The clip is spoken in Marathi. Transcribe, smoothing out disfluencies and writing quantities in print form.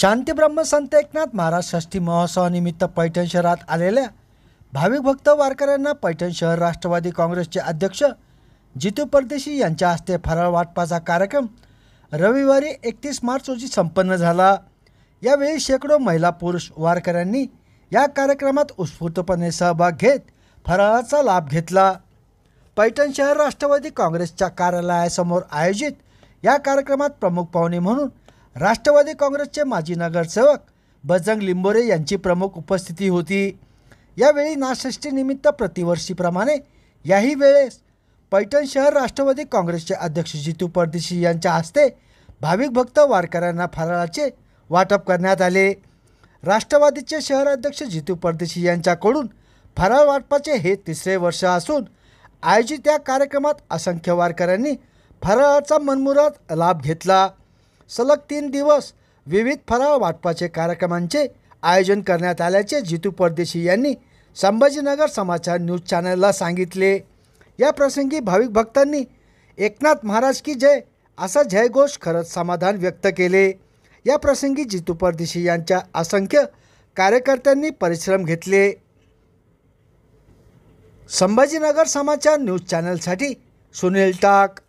शांती ब्रह्मसंत एकनाथ महाराज षष्ठी महोत्सवानिमित्त पैठण शहरात आलेल्या भाविक भक्त वारकऱ्यांना पैठण शहर राष्ट्रवादी काँग्रेसचे अध्यक्ष जितू परदेशी यांच्या हस्ते फराळ वाटपाचा कार्यक्रम रविवारी 31 मार्च रोजी संपन्न झाला। यावेळी शेकडो महिला पुरुष वारकऱ्यांनी या कार्यक्रमात उत्स्फूर्तपणे सहभाग घेत फराळाचा लाभ घेतला। पैठण शहर राष्ट्रवादी काँग्रेसच्या कार्यालयासमोर आयोजित या कार्यक्रमात प्रमुख पाहुणे म्हणून राष्ट्रवादी काँग्रेसचे माजी नगरसेवक बजरंग लिंबोरे यांची प्रमुख उपस्थिती होती। यावेळी नाथषष्ठीनिमित्त प्रतिवर्षीप्रमाणे याही वेळेस पैठण शहर राष्ट्रवादी काँग्रेसचे अध्यक्ष जितू परदेशी यांच्या हस्ते भाविक भक्त वारकऱ्यांना फराळाचे वाटप करण्यात आले। राष्ट्रवादीचे शहर अध्यक्ष जितू परदेशी यांच्याकडून फराळ वाटपाचे हे तिसरे वर्ष असून आयोजित या कार्यक्रमात असंख्य वारकऱ्यांनी फराळाचा मनमुराद लाभ घेतला। सलग 3 दिवस विविध फराळ वाटपाचे कार्यक्रमांचे आयोजन करण्यात आल्याचे जितू परदेशी यांनी संभाजीनगर समाचार न्यूज चॅनलला सांगितले। या प्रसंगी भाविक भक्तांनी एकनाथ महाराज की जय असा जयघोष करत समाधान व्यक्त केले। या प्रसंगी जितू परदेशी यांच्या असंख्य कार्यकर्त्यांनी परिश्रम घेतले। संभाजीनगर समाचार न्यूज चॅनलसाठी सुनील टाक।